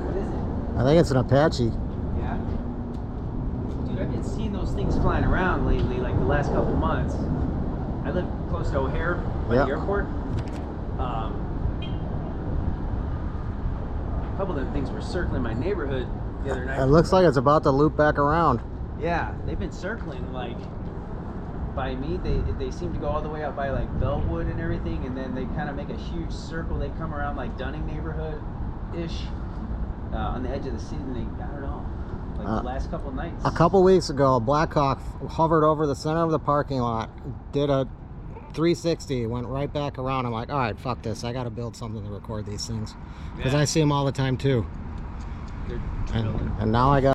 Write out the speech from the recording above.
What is it? I think it's an Apache. Yeah? Dude, I've been seeing those things flying around lately, like the last couple months. I live close to O'Hare by the airport. A couple of them things were circling my neighborhood the other night. It looks like it's about to loop back around. Yeah, they've been circling like by me. They seem to go all the way out by like Bellwood and everything, and then they kind of make a huge circle. They come around like Dunning neighborhood-ish on the edge of the city, and they, I don't know, like the last couple nights. A couple weeks ago, a Black Hawk hovered over the center of the parking lot, did a 360, went right back around. I'm like, all right, fuck this. I got to build something to record these things because I see them all the time too. And now I got